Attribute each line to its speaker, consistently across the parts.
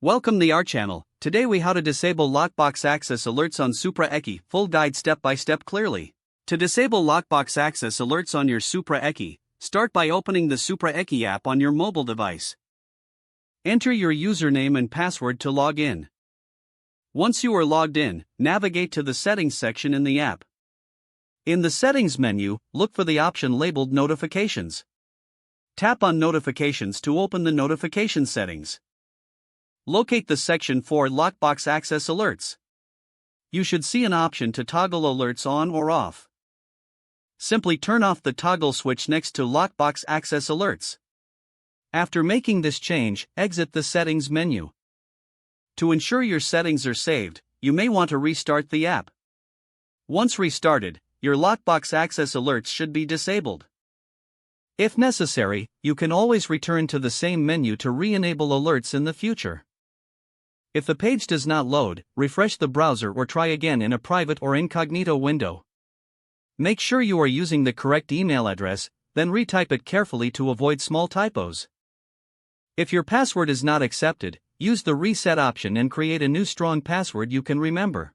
Speaker 1: Welcome to our channel. Today we how to disable lockbox access alerts on Supra eKey, full guide step by step clearly. To disable lockbox access alerts on your Supra eKey, start by opening the Supra eKey app on your mobile device. Enter your username and password to log in. Once you are logged in, navigate to the settings section in the app. In the settings menu, look for the option labeled notifications. Tap on notifications to open the notification settings. Locate the section for Lockbox Access Alerts. You should see an option to toggle alerts on or off. Simply turn off the toggle switch next to Lockbox Access Alerts. After making this change, exit the settings menu. To ensure your settings are saved, you may want to restart the app. Once restarted, your Lockbox Access Alerts should be disabled. If necessary, you can always return to the same menu to re-enable alerts in the future. If the page does not load, refresh the browser or try again in a private or incognito window. Make sure you are using the correct email address, then retype it carefully to avoid small typos. If your password is not accepted, use the reset option and create a new strong password you can remember.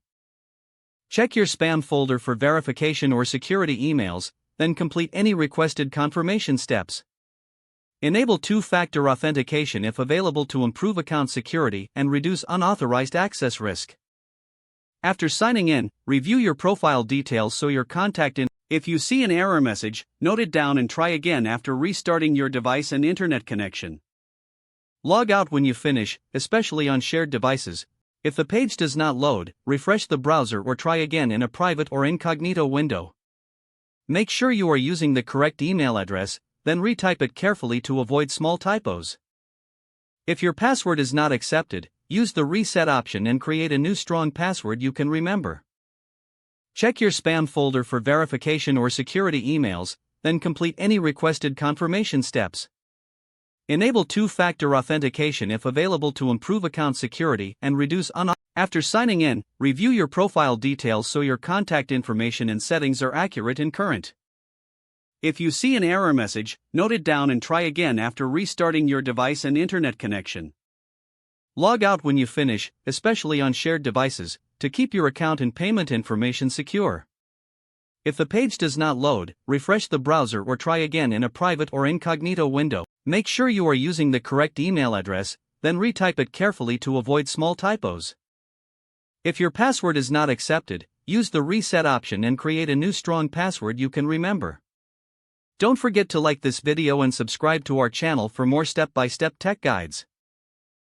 Speaker 1: Check your spam folder for verification or security emails, then complete any requested confirmation steps. Enable two-factor authentication if available to improve account security and reduce unauthorized access risk. After signing in, review your profile details so your contact info. If you see an error message, note it down and try again after restarting your device and internet connection. Log out when you finish, especially on shared devices. If the page does not load, refresh the browser or try again in a private or incognito window. Make sure you are using the correct email address, then retype it carefully to avoid small typos. If your password is not accepted, use the reset option and create a new strong password you can remember. Check your spam folder for verification or security emails, then complete any requested confirmation steps. Enable two-factor authentication if available to improve account security and reduce After signing in, review your profile details so your contact information and settings are accurate and current. If you see an error message, note it down and try again after restarting your device and internet connection. Log out when you finish, especially on shared devices, to keep your account and payment information secure. If the page does not load, refresh the browser or try again in a private or incognito window. Make sure you are using the correct email address, then retype it carefully to avoid small typos. If your password is not accepted, use the reset option and create a new strong password you can remember. Don't forget to like this video and subscribe to our channel for more step-by-step tech guides.